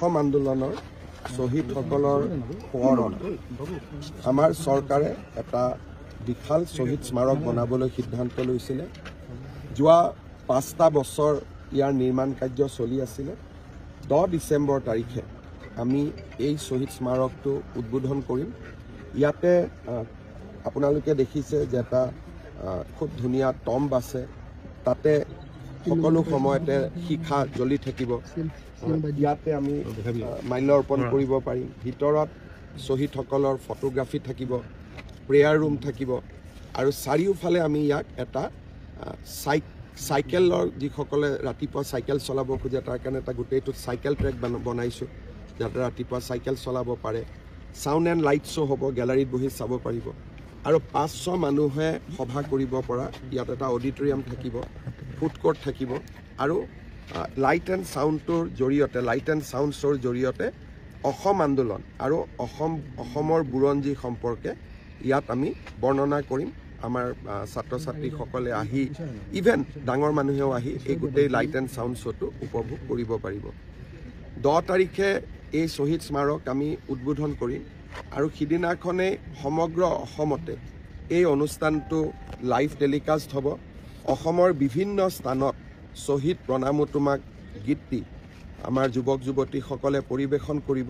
অসম আন্দোলনৰ শ্বহীদসকলৰ সোঁৱৰণত আমাৰ চৰকাৰে এটা বিশাল শ্বহীদ স্মাৰক বনাবলৈ সিদ্ধান্ত লৈছিলে। যোৱা 5টা বছৰ ইয়াৰ নিৰ্মাণ কাৰ্য চলি আছিলে। 10 ডিচেম্বৰ তাৰিখে আমি এই শ্বহীদ স্মাৰকটো উদ্বোধন কৰিম। ইয়াতে আপোনালোকে দেখিছে যে এটা খুব ধুনীয়া টম্ব আছে, তাতে সকলো সময়তে শিখা জ্বলি থাকিব। ইয়াতে আমি মাল্যাৰ্পণ কৰিব পাৰিম। ভিতৰত শ্বহীদসকলৰ ফটোগ্ৰাফি থাকিব, প্ৰেয়াৰ ৰুম থাকিব আৰু চাৰিওফালে আমি ইয়াক এটা চাইকেলৰ যিসকলে ৰাতিপুৱা চাইকেল চলাব খোজে তাৰ কাৰণে এটা গোটেইটো চাইকেল ট্ৰেক বনাইছোঁ, যাতে ৰাতিপুৱা চাইকেল চলাব পাৰে। সাউণ্ড এণ্ড লাইট শ্ব' হ'ব, গেলাৰীত বহি চাব পাৰিব আৰু 500 মানুহে সভা কৰিব পৰা ইয়াত এটা অডিটৰিয়াম থাকিব, ফুড কোৰ্ট থাকিব আৰু লাইট এণ্ড চাউণ্ডটোৰ জৰিয়তে, লাইট এণ্ড চাউণ্ড শ্ব'ৰ জৰিয়তে অসম আন্দোলন আৰু অসমৰ বুৰঞ্জী সম্পৰ্কে ইয়াত আমি বৰ্ণনা কৰিম। আমাৰ ছাত্ৰ ছাত্ৰীসকলে আহি, ইভেন ডাঙৰ মানুহেও আহি এই গোটেই লাইট এণ্ড চাউণ্ড শ্ব'টো উপভোগ কৰিব পাৰিব। 10 তাৰিখে এই শ্বহীদ স্মাৰক আমি উদ্বোধন কৰিম আৰু সিদিনাখনেই সমগ্ৰ অসমতে এই অনুষ্ঠানটো লাইভ টেলিকাষ্ট হ'ব। অসমৰ বিভিন্ন স্থানত শ্বহীদ প্ৰণামো তোমাক গীতটি আমাৰ যুৱক যুৱতীসকলে পৰিৱেশন কৰিব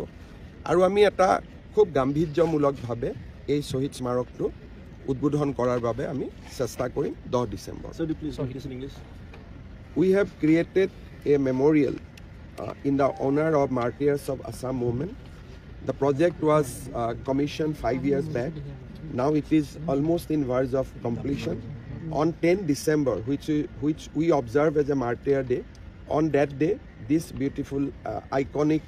আৰু আমি এটা খুব গাম্ভীৰ্যমূলকভাৱে এই শ্বহীদ স্মাৰকটো উদ্বোধন কৰাৰ বাবে আমি চেষ্টা কৰিম 10 December. We have created a memorial in the honor of martyrs of Assam movement. The project was commissioned 5 years back. Now it is almost in verge of completion. On 10 December, which we observe as a Martyr Day, on that day, this beautiful iconic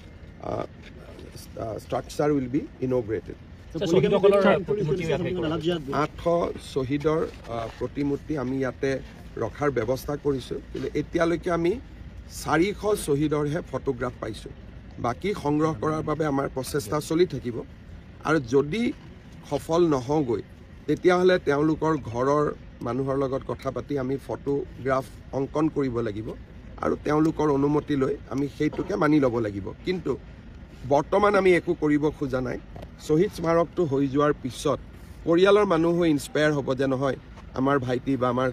structure will be inaugurated. 800 শ্বহীদৰ প্ৰতিমূৰ্তি আমি ইয়াতে ৰখাৰ ব্যৱস্থা কৰিছোঁ, কিন্তু এতিয়ালৈকে আমি 400 শ্বহীদৰহে ফটোগ্ৰাফ পাইছোঁ। বাকী সংগ্ৰহ কৰাৰ বাবে আমাৰ প্ৰচেষ্টা চলি থাকিব আৰু যদি সফল নহওঁগৈ তেতিয়াহ'লে তেওঁলোকৰ ঘৰৰ মানুহৰ লগত কথা পাতি আমি ফটোগ্ৰাফ অংকন কৰিব লাগিব আৰু তেওঁলোকৰ অনুমতি লৈ আমি সেইটোকে মানি ল'ব লাগিব। কিন্তু বৰ্তমান আমি একো কৰিব খোজা নাই। শ্বহীদ স্মাৰকটো হৈ যোৱাৰ পিছত পৰিয়ালৰ মানুহো ইনস্পায়াৰ হ'ব যে নহয়, আমাৰ ভাইটি বা আমাৰ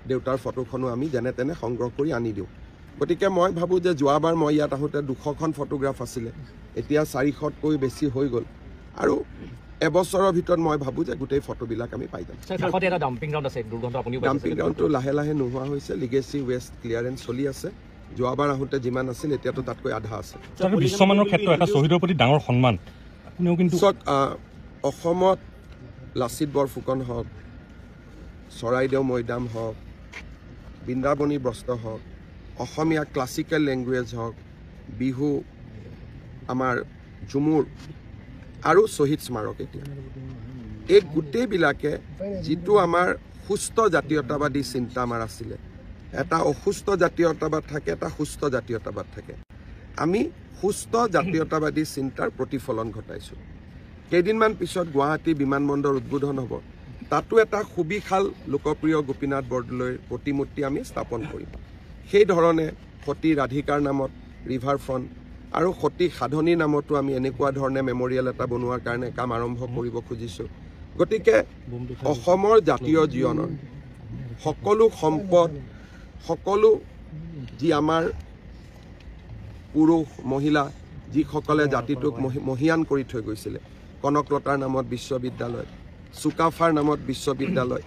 দেউতাৰ ফটোখনো আমি যেনে তেনে সংগ্ৰহ কৰি আনি দিওঁ। গতিকে মই ভাবোঁ যে যোৱাবাৰ মই ইয়াত আহোঁতে 200খন ফটোগ্ৰাফ আছিলে, এতিয়া 400তকৈ বেছি হৈ গ'ল আৰু এবছৰৰ ভিতৰত মই ভাবোঁ যে গোটেই ফটোবিলাক আমি পাই যাম। ডাম্পিং গ্ৰাউণ্ডটো লাহে লাহে নোহোৱা হৈছে, লিগেচি ৱেষ্ট ক্লিয়াৰেঞ্চ চলি আছে। যোৱাবাৰ আহোঁতে যিমান আছিল এতিয়াতো তাতকৈ আধা আছে। বিশ্বমানৰ ক্ষেত্ৰত এটা শ্বহীদৰ প্ৰতি ডাঙৰ সন্মান। অসমত লাচিত বৰফুকন হওক, চৰাইদেউ মৈদাম হওক, বৃন্দাবনী বস্ত্ৰ হওক, অসমীয়া ক্লাছিকেল লেংগুৱেজ হওক, বিহু, আমাৰ ঝুমুৰ আৰু শ্বহীদ স্মাৰক, এতিয়া এই গোটেইবিলাকে যিটো আমাৰ সুস্থ জাতীয়তাবাদী চিন্তা আমাৰ আছিলে, এটা অসুস্থ জাতীয়তাবাদ থাকে, এটা সুস্থ জাতীয়তাবাদ থাকে। আমি সুস্থ জাতীয়তাবাদী চিন্তাৰ প্ৰতিফলন ঘটাইছোঁ। কেইদিনমান পিছত গুৱাহাটী বিমানবন্দৰ উদ্বোধন হ'ব, তাতো এটা সুবিশাল লোকপ্ৰিয় গোপীনাথ বৰদলৈৰ প্ৰতিমূৰ্তি আমি স্থাপন কৰিম। সেইধৰণে সতী ৰাধিকাৰ নামত ৰিভাৰ ফ্ৰণ্ট আৰু সতী সাধনীৰ নামতো আমি এনেকুৱা ধৰণে মেমৰিয়েল এটা বনোৱাৰ কাৰণে কাম আৰম্ভ কৰিব খুজিছোঁ। গতিকে অসমৰ জাতীয় জীৱনৰ সকলো সম্পদ, সকলো যি আমাৰ পুৰুষ মহিলা যিসকলে জাতিটোক মহিয়ান কৰি থৈ গৈছিলে, কনকলতাৰ নামত বিশ্ববিদ্যালয়, চুকাফাৰ নামত বিশ্ববিদ্যালয়,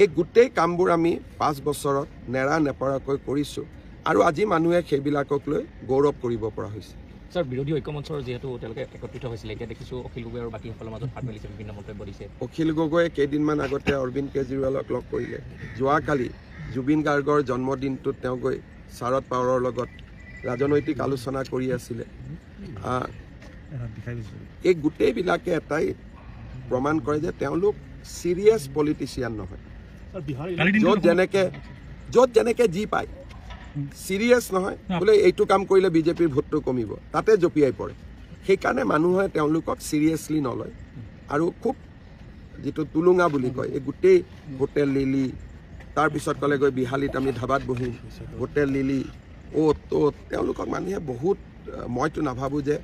এই গোটেই কামবোৰ আমি 5 বছৰত নেৰা নেপৰাকৈ কৰিছোঁ আৰু আজি মানুহে সেইবিলাকক লৈ গৌৰৱ কৰিব পৰা হৈছে। স্যাৰ, বিৰোধী ঐক্যমঞ্চৰ যিহেতু তেওঁলোকে একত্ৰিত হৈছিলে, এতিয়া দেখিছোঁ অখিল গগৈ আৰু বাকীসকলৰ মাজত ফাট মেলিছে, বিভিন্ন মন্তব্য দিছে। অখিল গগৈয়ে কেইদিনমান আগতে অৰবিন্দ কেজৰিৱালক লগ কৰিলে। যোৱাকালি জুবিন গাৰ্গৰ জন্মদিনটোত তেওঁ গৈ শাৰদ পাৱাৰৰ লগত ৰাজনৈতিক আলোচনা কৰি আছিলে। এই গোটেইবিলাকে এটাই প্ৰমাণ কৰে যে তেওঁলোক চিৰিয়াছ পলিটিচিয়ান নহয়। য'ত যেনেকে যি পায়, চিৰিয়াছ নহয়, বোলে এইটো কাম কৰিলে বিজেপিৰ ভোটটো কমিব, তাতে জঁপিয়াই পৰে। সেইকাৰণে মানুহে তেওঁলোকক চিৰিয়াছলি নলয় আৰু খুব যিটো তুলুঙা বুলি কয়, এই গোটেই হোটেল লিলি, তাৰপিছত ক'লে গৈ বিহালীত আমি ধাবাত বহিম, হোটেল লিলি, অ'ত ত'ত তেওঁলোকক মানুহে বহুত মইতো নাভাবোঁ যে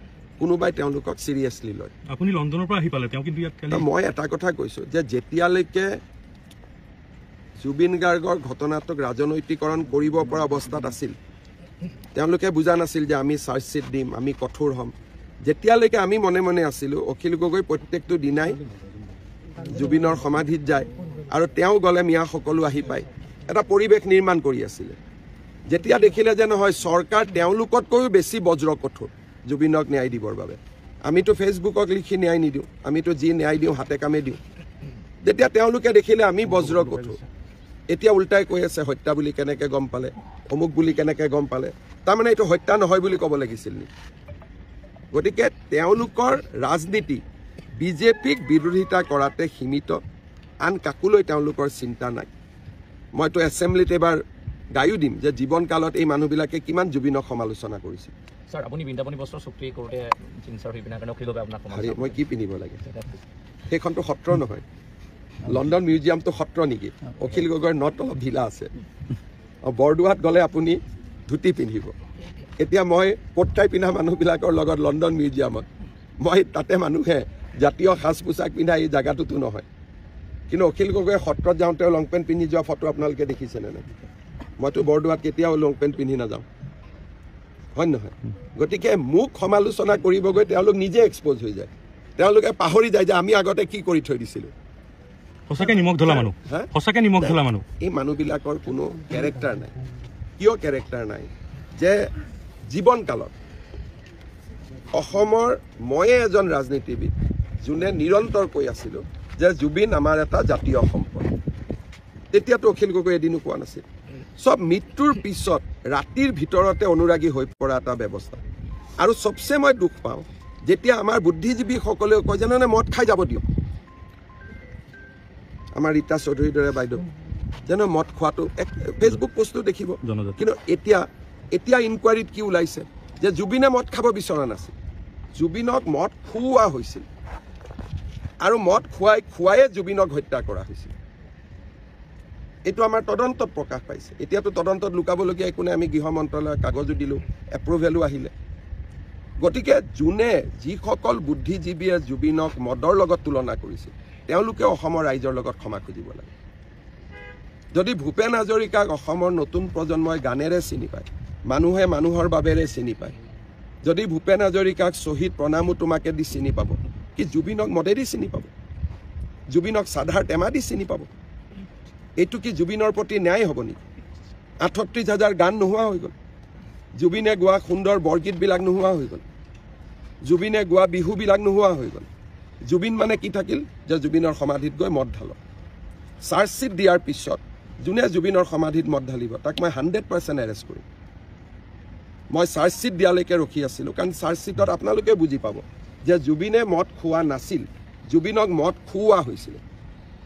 কোনোবাই তেওঁলোকক চিৰিয়াছলি লয়। আপুনি লণ্ডনৰ পৰা আহি পালে, তেওঁ কিন্তু ইয়াত কালি মই এটা কথা কৈছোঁ যে যেতিয়ালৈকে জুবিন গাৰ্গৰ ঘটনাটোক ৰাজনৈতিকৰণ কৰিব পৰা অৱস্থাত আছিল, তেওঁলোকে বুজা নাছিল যে আমি চাৰ্জশ্বিট দিম, আমি কঠোৰ হ'ম। যেতিয়ালৈকে আমি মনে মনে আছিলোঁ, অখিল গগৈ প্ৰত্যেকটো দিনাই জুবিনৰ সমাধিত যায় আৰু তেওঁ গ'লে মিয়া সকলো আহি পায়, এটা পৰিৱেশ নিৰ্মাণ কৰি আছিলে। যেতিয়া দেখিলে যে নহয় চৰকাৰ তেওঁলোকতকৈও বেছি বজ্ৰ কঠোৰ জুবিনক ন্যায় দিবৰ বাবে, আমিতো ফেচবুকক লিখি ন্যায় নিদিওঁ, আমিতো যি ন্যায় দিওঁ হাতে কামে দিওঁ। যেতিয়া তেওঁলোকে দেখিলে আমি বজ্ৰ কঠোৰ, এতিয়া উল্টাই কৈ আছে হত্যা বুলি কেনেকৈ গম পালে, অমুক বুলি কেনেকৈ গম পালে। তাৰমানে এইটো হত্যা নহয় বুলি ক'ব লাগিছিল নেকি? গতিকে তেওঁলোকৰ ৰাজনীতি বিজেপিক বিৰোধিতা কৰাতে সীমিত, আন কাকোলৈ তেওঁলোকৰ চিন্তা নাই। মইতো এছেম্বলিত এবাৰ গায়ো দিম যে জীৱনকালত এই মানুহবিলাকে কিমান জুবিনক সমালোচনা কৰিছিল। ছাৰ আপুনি বৃন্দাবনী বস্ত্ৰ চুক্তি কৰোঁতে জিন্সৰ হৈ পিনাৰ কাৰণে অখিল গগৈ আপোনাক মই কি পিন্ধিব লাগে? সেইখনতো সত্ৰ নহয়, লণ্ডন মিউজিয়ামটো সত্ৰ নেকি? অখিল গগৈৰ নট অলপ ঢিলা আছে। বৰদোৱাত গ'লে আপুনি ধুতি পিন্ধিব। এতিয়া মই কোটটাই পিন্ধা মানুহবিলাকৰ লগত লণ্ডন মিউজিয়ামত, মই তাতে মানুহে জাতীয় সাজ পোছাক পিন্ধা এই জেগাটোতো নহয়। কিন্তু অখিল গগৈয়ে সত্ৰত যাওঁতে লং পেণ্ট পিন্ধি যোৱা ফটো আপোনালোকে দেখিছেনে নাই? মইতো বৰদোৱাত কেতিয়াও লং পেণ্ট পিন্ধি নাযাওঁ, হয় নহয়? গতিকে মোক সমালোচনা কৰিব গৈ তেওঁলোক নিজে এক্সপ'জ হৈ যায়। তেওঁলোকে পাহৰি যায় যে আমি আগতে কি কৰি থৈ দিছিলোঁ। সঁচাকৈ নিমখ ঢলা মানুহ, সঁচাকৈ নিমখ ঢলা মানুহ। এই মানুহবিলাকৰ কোনো কেৰেক্টাৰ নাই। কিয় কেৰেক্টাৰ নাই? যে জীৱনকালত অসমৰ ময়ে এজন ৰাজনীতিবিদ যোনে নিৰন্তৰ কৈ আছিলোঁ যে জুবিন আমাৰ এটা জাতীয় সম্পদ। তেতিয়াতো অখিল গগৈ এদিনো কোৱা নাছিল। চব মৃত্যুৰ পিছত ৰাতিৰ ভিতৰতে অনুৰাগী হৈ পৰা এটা ব্যৱস্থা। আৰু চবচে মই দুখ পাওঁ যেতিয়া আমাৰ বুদ্ধিজীৱীসকলেও কয় জানানে মদ খাই যাব দিয়ক। আমাৰ ৰীতা চৌধুৰীৰ দৰে বাইদেউ জানো মদ খোৱাটো এক ফেচবুক পোষ্টটো দেখিব। কিন্তু এতিয়া ইনকুৱাৰীত কি ওলাইছে যে জুবিনে মদ খাব বিচৰা নাছিল, জুবিনক মদ খুওৱা হৈছিল আৰু মদ খুৱাইয়ে জুবিনক হত্যা কৰা হৈছিল। এইটো আমাৰ তদন্তত প্ৰকাশ পাইছে। এতিয়াতো তদন্তত লুকাবলগীয়া একো নাই, আমি গৃহ মন্ত্ৰালয়ৰ কাগজো দিলোঁ, এপ্ৰুভেলো আহিলে। গতিকে যোনে যিসকল বুদ্ধিজীৱীয়ে জুবিনক মদৰ লগত তুলনা কৰিছিল তেওঁলোকে অসমৰ ৰাইজৰ লগত ক্ষমা খুজিব লাগে। যদি ভূপেন হাজৰিকাক অসমৰ নতুন প্ৰজন্মই গানেৰে চিনি পায়, মানুহে মানুহৰ বাবেৰে চিনি পায়, যদি ভূপেন হাজৰিকাক শ্বহীদ প্ৰণামো তোমাকে দি চিনি পাব, কি জুবিনক মদেদি চিনি পাব? জুবিনক চাধাৰ টেমা দি চিনি পাব? এইটো কি জুবিনৰ প্ৰতি ন্যায় হ'ব নেকি? ৩৮,০০০ গান নোহোৱা হৈ গ'ল, জুবিনে গোৱা সুন্দৰ বৰগীতবিলাক নোহোৱা হৈ গ'ল, জুবিনে গোৱা বিহুবিলাক নোহোৱা হৈ গ'ল। জুবিন মানে কি থাকিল যে জুবিনৰ সমাধিত গৈ মদ ঢালক। চাৰ্জশ্বিট দিয়াৰ পিছত যোনে জুবিনৰ সমাধিত মদ ঢালিব তাক মই 100% এৰেষ্ট কৰিম। মই চাৰ্জশ্বিট দিয়ালৈকে ৰখি আছিলোঁ, কাৰণ চাৰ্জশ্বিটত আপোনালোকে বুজি পাব যে জুবিনে মদ খোৱা নাছিল, জুবিনক মদ খুওৱা হৈছিল।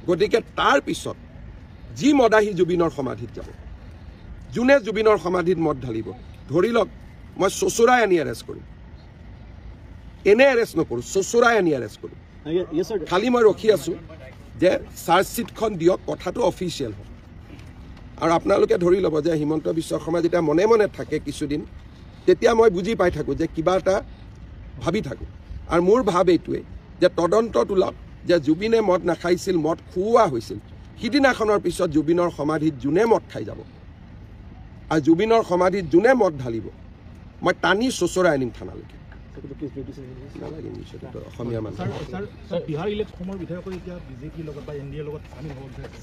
গতিকে তাৰ পিছত যি মদাহী জুবিনৰ সমাধিত যাব, যোনে জুবিনৰ সমাধিত মদ ঢালিব, ধৰি লওক মই চচুৰাই আনি এৰেষ্ট কৰিম। এনে এৰেষ্ট নকৰোঁ, চচুৰাই আনি এৰেষ্ট কৰিম। খালি মই ৰখি আছোঁ যে চাৰ্জশ্বিটখন দিয়ক, কথাটো অফিচিয়েল হয়। আৰু আপোনালোকে ধৰি ল'ব যে হিমন্ত বিশ্ব শৰ্মা যেতিয়া মনে মনে থাকে কিছুদিন, তেতিয়া মই বুজি পাই থাকোঁ যে কিবা এটা ভাবি থাকোঁ। আৰু মোৰ ভাৱ এইটোৱে যে তদন্তত ওলাওক যে জুবিনে মদ নাখাইছিল, মদ খুওৱা হৈছিল। সিদিনাখনৰ পিছত জুবিনৰ সমাধিত যোনে মদ খাই যাব আৰু জুবিনৰ সমাধিত যোনে মদ ঢালিব, মই টানি চচৰাই আনিম থানালৈকে। নালাগে নিশ্চয়, অসমীয়া মানুহ।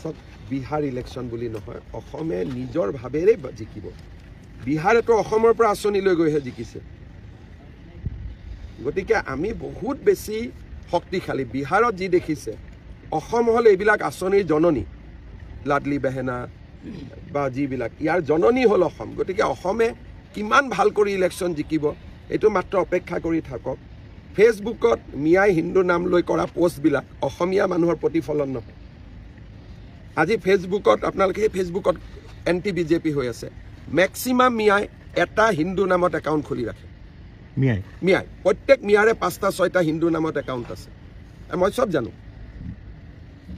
চব বিহাৰ ইলেকশ্যন বুলি নহয়, অসমে নিজৰ ভাৱেৰে জিকিব। বিহাৰেতো অসমৰ পৰা আঁচনি লৈ গৈহে জিকিছে। গতিকে আমি বহুত বেছি শক্তিশালী। বিহাৰত যি দেখিছে, অসম হ'ল এইবিলাক আঁচনিৰ জননী, লাডলি বেহেনা বা যিবিলাক, ইয়াৰ জননী হ'ল অসম। গতিকে অসমে কিমান ভাল কৰি ইলেকশ্যন জিকিব এইটো মাত্ৰ অপেক্ষা কৰি থাকক। ফেচবুকত মিয়াই হিন্দু নাম লৈ কৰা পোষ্টবিলাক অসমীয়া মানুহৰ প্ৰতিফলন নহয়। আজি ফেচবুকত আপোনালোকে সেই ফেচবুকত এণ্টি বিজেপি হৈ আছে। মেক্সিমাম মিয়াই এটা হিন্দু নামত একাউণ্ট খুলি ৰাখে। মিয়াই প্ৰত্যেক মিয়াৰে ৫টা-৬টা হিন্দু নামত একাউণ্ট আছে, মই চব জানো।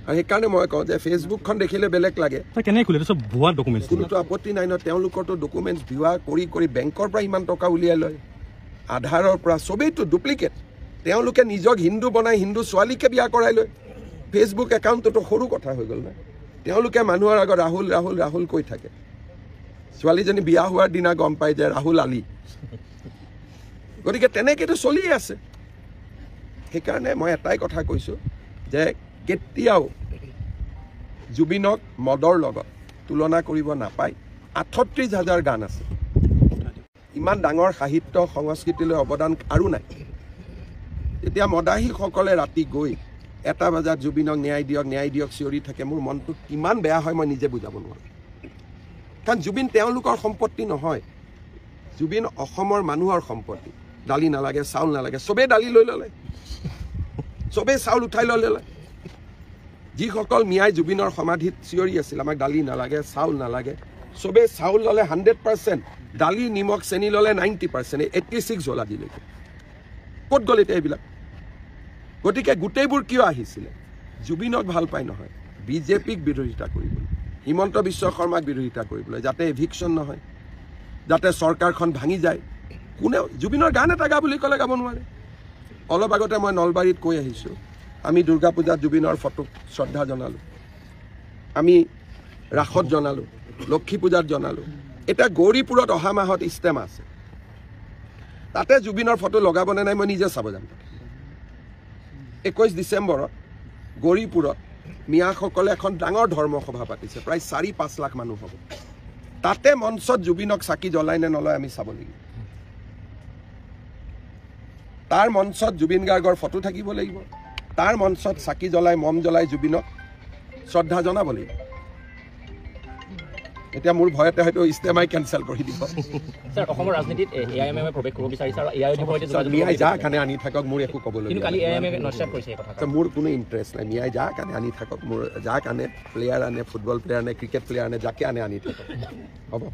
আৰু সেইকাৰণে মই কওঁ যে ফেচবুকখন দেখিলে বেলেগ লাগে। কোনোতো আপত্তি নাই ন, তেওঁলোকৰতো ডকুমেণ্টছ ভিৱা কৰি বেংকৰ পৰা ইমান টকা উলিয়াই লয়। আধাৰৰ পৰা চবেইতো ডুপ্লিকেট তেওঁলোকে নিজক হিন্দু বনাই হিন্দু ছোৱালীকে বিয়া কৰাই লৈ ফেচবুক একাউণ্টটো সৰু কথা হৈ গ'ল না তেওঁলোকে মানুহৰ আগত ৰাহুল ৰাহুল ৰাহুল কৈ থাকে ছোৱালীজনী বিয়া হোৱাৰ দিনা গম পাই যে ৰাহুল আলী গতিকে তেনেকৈতো চলি আছে সেইকাৰণে মই এটাই কথা কৈছোঁ যে কেতিয়াও জুবিনক মদৰ লগত তুলনা কৰিব নাপায় ৩৮,০০০ গান আছে ইমান ডাঙৰ সাহিত্য সংস্কৃতিলৈ অৱদান আৰু নাই এতিয়া মদাহীসকলে ৰাতি গৈ 1 বজাত জুবিনক ন্যায় দিয়ক চিঞৰি থাকে মোৰ মনটো কিমান বেয়া হয় মই নিজে বুজাব নোৱাৰোঁ কাৰণ জুবিন তেওঁলোকৰ সম্পত্তি নহয় জুবিন অসমৰ মানুহৰ সম্পত্তি দালি নালাগে চাউল নালাগে চবেই দালি লৈ ল'লে চবেই চাউল উঠাই ল'লে যিসকল মিয়াই জুবিনৰ সমাধিত চিঞৰি আছিল আমাক দালি নালাগে চাউল নালাগে চবেই চাউল ল'লে 100% দালি নিমখ চেনি ল'লে 90% 86 হ'ল আজিলৈকে ক'ত গ'ল এতিয়া এইবিলাক গতিকে গোটেইবোৰ কিয় আহিছিলে জুবিনক ভাল পাই নহয় বিজেপিক বিৰোধিতা কৰিবলৈ হিমন্ত বিশ্ব শৰ্মাক বিৰোধিতা কৰিবলৈ যাতে এভিকশ্যন নহয় যাতে চৰকাৰখন ভাঙি যায় কোনেও জুবিনৰ গান এটা গা বুলি ক'লে গাব নোৱাৰে অলপ আগতে মই নলবাৰীত কৈ আহিছোঁ আমি দুৰ্গা পূজাত জুবিনৰ ফটোক শ্ৰদ্ধা জনালোঁ আমি ৰাসত জনালোঁ লক্ষী পূজাত জনালোঁ এতিয়া গৌৰীপুৰত অহা মাহত ইষ্টেমা আছে তাতে জুবিনৰ ফটো লগাবনে নাই মই নিজে চাব যাম 21 ডিচেম্বৰত গৌৰীপুৰত মিয়াসকলে এখন ডাঙৰ ধৰ্মসভা পাতিছে প্ৰায় 4-5 লাখ মানুহ হ'ব তাতে মঞ্চত জুবিনক চাকি জ্বলাই নে নলয় আমি চাব লাগিব তাৰ মঞ্চত জুবিন গাৰ্গৰ ফটো থাকিব লাগিব তাৰ মঞ্চত চাকি জ্বলাই মম জ্বলাই জুবিনক শ্ৰদ্ধা জনাব লাগিব এতিয়া মোৰ ভয়তে হয়তো ইষ্টেমাই কেনচেল কৰি দিব স্যাৰ অসমৰ ৰাজনীতিত এআইএমএমে প্ৰৱেশ কৰিব বিচাৰিছে আৰু এআইএমৰ সৈতে মিয়াই যা কানে আনি থাকক মোৰ একো ক'বলৈ কিন্তু কালি এআইএমএমে নস্যাৎ কৰিছে এই কথা মোৰ কোনো ইণ্টাৰেষ্ট নাই মিয়াই যা কানে আনি থাকক মোৰ যা কানে প্লেয়াৰ আনে ফুটবল প্লেয়াৰ আনে ক্ৰিকেট প্লেয়াৰ আনে যাকে আনে আনি থাকক হ'ব